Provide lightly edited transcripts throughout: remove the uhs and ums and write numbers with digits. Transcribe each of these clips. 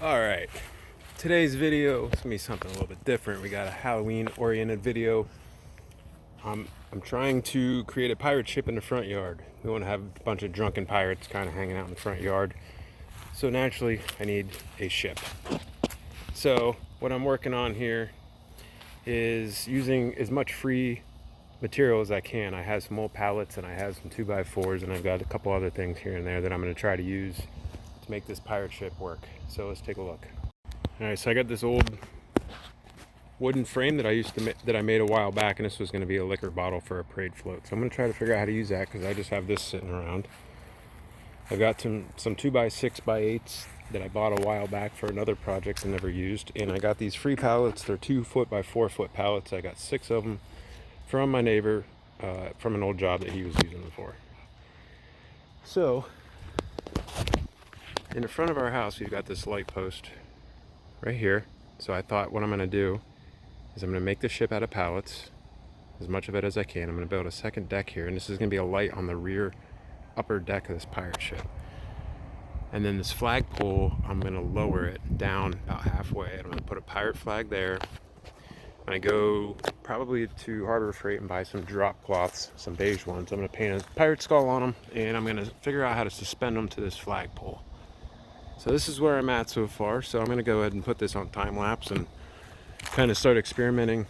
Alright, today's video is going to be something a little bit different. We got a Halloween oriented video. I'm trying to create a pirate ship in the front yard. We want to have a bunch of drunken pirates kind of hanging out in the front yard. So naturally, I need a ship. So what I'm working on here is using as much free material as I can. I have some old pallets and I have some 2x4s and I've got a couple other things here and there that I'm going to try to use to make this pirate ship work. So let's take a look. Alright, so I got this old wooden frame that I made a while back, and this was going to be a liquor bottle for a parade float. So I'm going to try to figure out how to use that because I just have this sitting around. I've got some 2x6x8s that I bought a while back for another project I never used, and I got these free pallets. They're 2 foot by 4 foot pallets. I got 6 of them from my neighbor from an old job that he was using them for. So in the front of our house, we've got this light post right here. So I thought what I'm going to do is I'm going to make the ship out of pallets, as much of it as I can. I'm going to build a second deck here, and this is going to be a light on the rear upper deck of this pirate ship. And then this flagpole, I'm going to lower it down about halfway. I'm going to put a pirate flag there. I'm going to go probably to Harbor Freight and buy some drop cloths, some beige ones. I'm going to paint a pirate skull on them, and I'm going to figure out how to suspend them to this flagpole. So this is where I'm at so far. So I'm going to go ahead and put this on time lapse and kind of start experimenting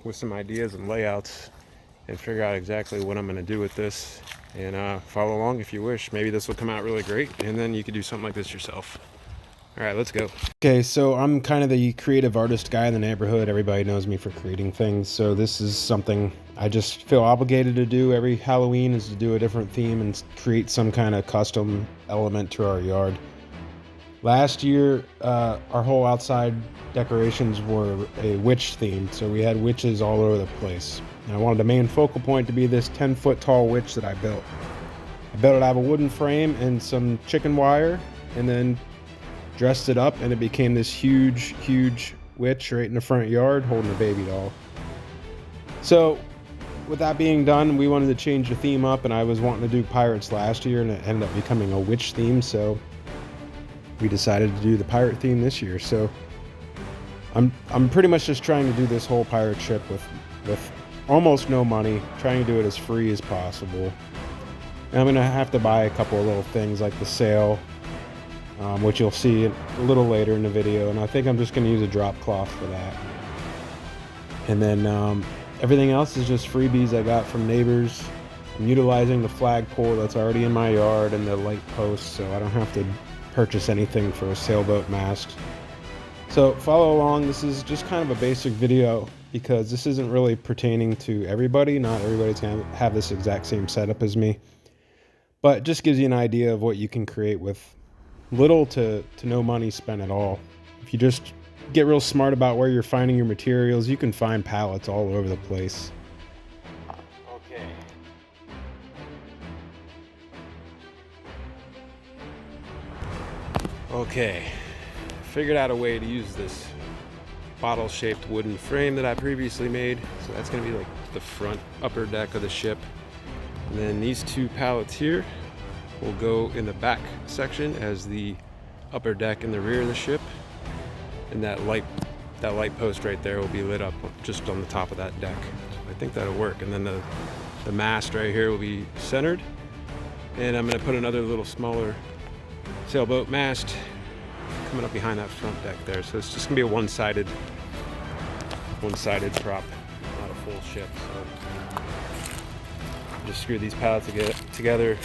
with some ideas and layouts and figure out exactly what I'm going to do with this, and follow along if you wish. Maybe this will come out really great and then you could do something like this yourself. All right, let's go. Okay, so I'm kind of the creative artist guy in the neighborhood. Everybody knows me for creating things, so this is something I just feel obligated to do every Halloween, is to do a different theme and create some kind of custom element to our yard. Last year, our whole outside decorations were a witch theme, so we had witches all over the place. And I wanted the main focal point to be this 10-foot tall witch that I built. I built it out of a wooden frame and some chicken wire, and then dressed it up, and it became this huge witch right in the front yard holding a baby doll. So with that being done, we wanted to change the theme up, and I was wanting to do pirates last year, and it ended up becoming a witch theme, so we decided to do the pirate theme this year. So I'm pretty much just trying to do this whole pirate ship with almost no money, trying to do it as free as possible. And I'm gonna have to buy a couple of little things like the sail, which you'll see a little later in the video, and I think I'm just gonna use a drop cloth for that. And then everything else is just freebies I got from neighbors. I'm utilizing the flagpole that's already in my yard and the light posts, so I don't have to purchase anything for a sailboat mast. So follow along. This is just kind of a basic video because this isn't really pertaining to everybody. Not everybody's gonna have this exact same setup as me, but it just gives you an idea of what you can create with little to no money spent at all. If you just get real smart about where you're finding your materials, you can find pallets all over the place. Okay, figured out a way to use this bottle-shaped wooden frame that I previously made. So that's going to be like the front upper deck of the ship. And then these 2 pallets here will go in the back section as the upper deck in the rear of the ship. And that light post right there will be lit up just on the top of that deck. So I think that'll work. And then the mast right here will be centered. And I'm going to put another little smaller sailboat mast coming up behind that front deck there. So it's just gonna be a one-sided prop, not a full ship. So just screw these pallets together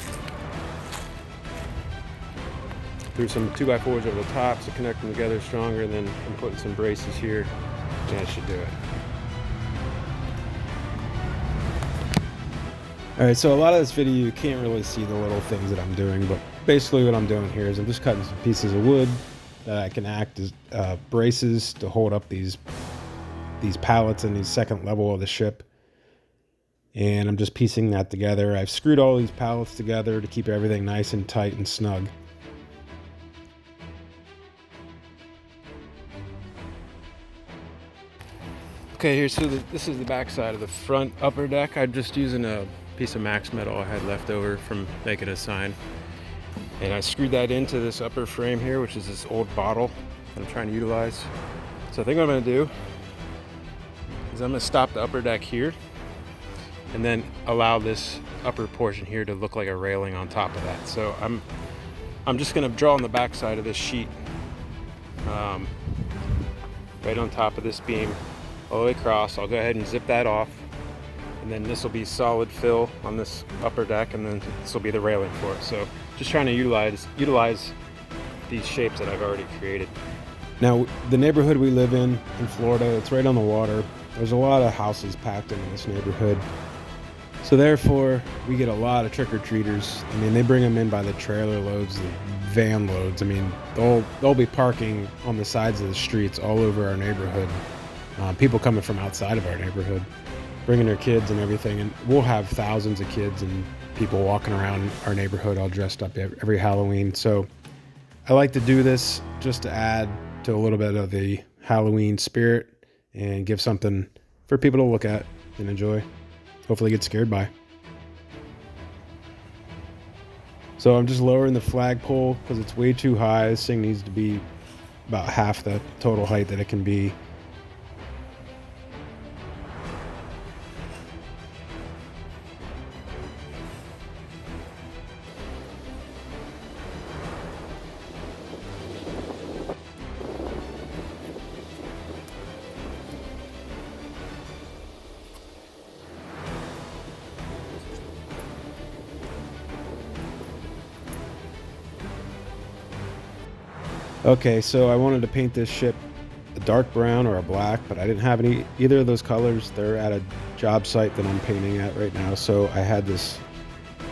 through some 2x4s over the top to connect them together stronger, and then I'm putting some braces here, and that should do it. Alright, so a lot of this video you can't really see the little things that I'm doing, but basically what I'm doing here is I'm just cutting some pieces of wood that I can act as braces to hold up these pallets in the second level of the ship. And I'm just piecing that together. I've screwed all these pallets together to keep everything nice and tight and snug. Okay, here, so this is the back side of the front upper deck. I'm just using a piece of Max metal I had left over from making a sign. And I screwed that into this upper frame here, which is this old bottle that I'm trying to utilize. So I think what I'm gonna do is I'm gonna stop the upper deck here and then allow this upper portion here to look like a railing on top of that. So I'm just gonna draw on the back side of this sheet, right on top of this beam, all the way across. I'll go ahead and zip that off, and then this will be solid fill on this upper deck, and then this will be the railing for it. So just trying to utilize these shapes that I've already created. Now, the neighborhood we live in Florida, it's right on the water. There's a lot of houses packed into this neighborhood. So therefore, we get a lot of trick-or-treaters. I mean, they bring them in by the trailer loads, the van loads. I mean, they'll be parking on the sides of the streets all over our neighborhood. People coming from outside of our neighborhood, bringing their kids and everything. And we'll have thousands of kids and people walking around our neighborhood all dressed up every Halloween. So I like to do this just to add to a little bit of the Halloween spirit and give something for people to look at and enjoy. Hopefully get scared by. So I'm just lowering the flagpole because it's way too high. This thing needs to be about half the total height that it can be. Okay, so I wanted to paint this ship a dark brown or a black, but I didn't have either of those colors. They're at a job site that I'm painting at right now. So I had this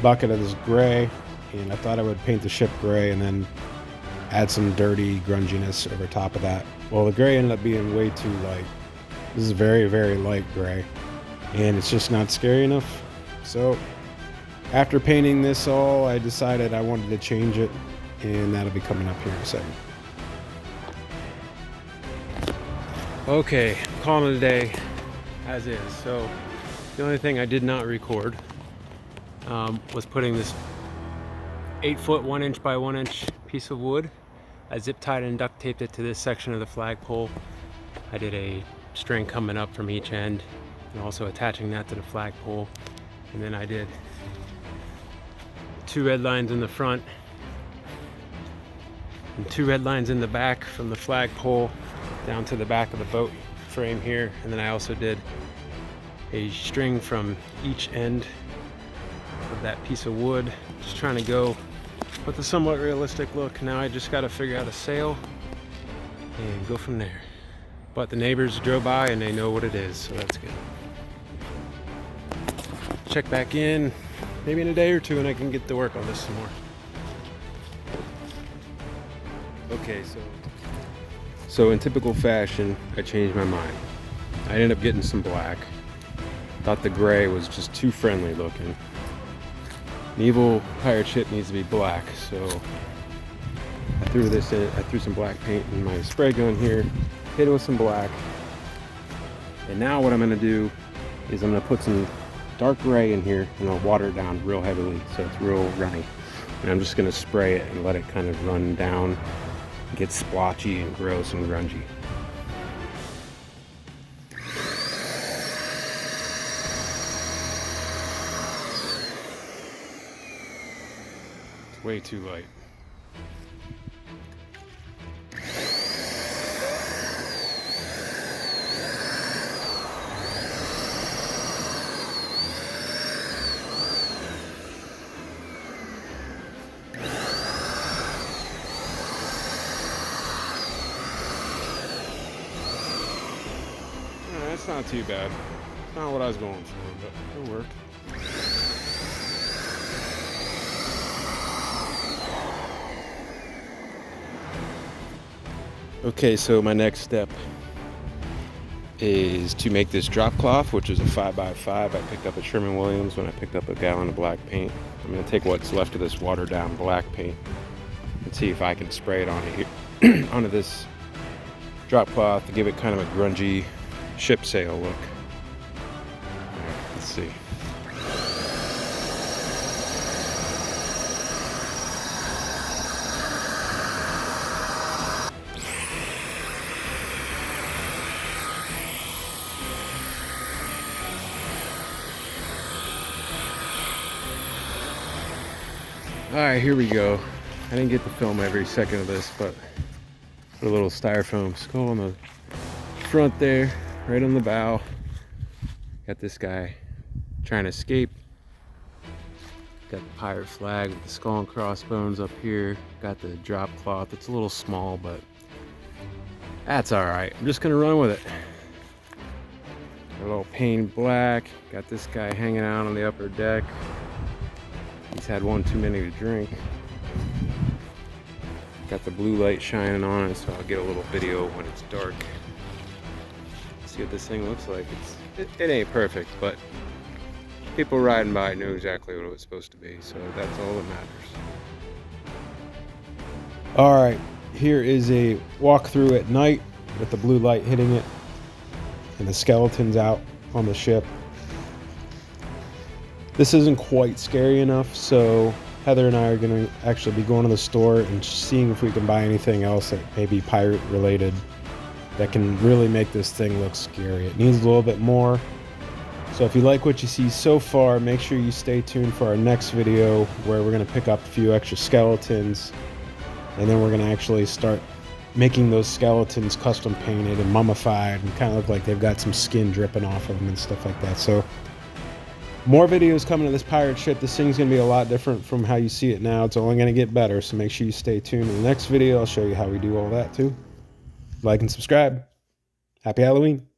bucket of this gray, and I thought I would paint the ship gray and then add some dirty grunginess over top of that. Well, the gray ended up being way too light. This is very, very light gray, and it's just not scary enough. So after painting this all, I decided I wanted to change it, and that'll be coming up here in a second. Okay, calling it a day as is. So the only thing I did not record was putting this 8-foot 1-inch by 1-inch piece of wood. I zip tied and duct taped it to this section of the flagpole. I did a string coming up from each end and also attaching that to the flagpole. And then I did 2 red lines in the front and 2 red lines in the back from the flagpole down to the back of the boat frame here. And then I also did a string from each end of that piece of wood, just trying to go with a somewhat realistic look. Now I just got to figure out a sail and go from there. But the neighbors drove by and they know what it is, so that's good. Check back in maybe in a day or two and I can get to work on this some more. Okay, so in typical fashion, I changed my mind. I ended up getting some black. Thought the gray was just too friendly looking. An evil pirate ship needs to be black, so I threw this in. I threw some black paint in my spray gun here, hit it with some black. And now what I'm gonna do is I'm gonna put some dark gray in here and I'll water it down real heavily so it's real runny. And I'm just gonna spray it and let it kind of run down, get splotchy and gross and grungy. It's way too light. That's not too bad. It's not what I was going for, but it'll work. Okay, so my next step is to make this drop cloth, which is a 5x5. I picked up at Sherwin-Williams when I picked up a gallon of black paint. I'm going to take what's left of this watered down black paint and see if I can spray it onto here, onto this drop cloth to give it kind of a grungy ship sail look. All right, let's see. Alright, here we go. I didn't get to film every second of this, but put a little styrofoam skull on the front there, right on the bow. Got this guy trying to escape. Got the pirate flag with the skull and crossbones up here. Got the drop cloth. It's a little small, but that's alright. I'm just gonna run with it. A little painted black. Got this guy hanging out on the upper deck. He's had one too many to drink. Got the blue light shining on it, so I'll get a little video when it's dark. See what this thing looks like. It ain't perfect, but people riding by knew exactly what it was supposed to be, so that's all that matters. Alright, here is a walkthrough at night with the blue light hitting it and the skeletons out on the ship. This isn't quite scary enough, so Heather and I are going to actually be going to the store and seeing if we can buy anything else that may be pirate related that can really make this thing look scary. It needs a little bit more. So if you like what you see so far, make sure you stay tuned for our next video where we're going to pick up a few extra skeletons, and then we're going to actually start making those skeletons custom painted and mummified and kind of look like they've got some skin dripping off of them and stuff like that. So more videos coming to this pirate ship. This thing's going to be a lot different from how you see it now. It's only going to get better, so make sure you stay tuned. In the next video, I'll show you how we do all that too. Like and subscribe. Happy Halloween.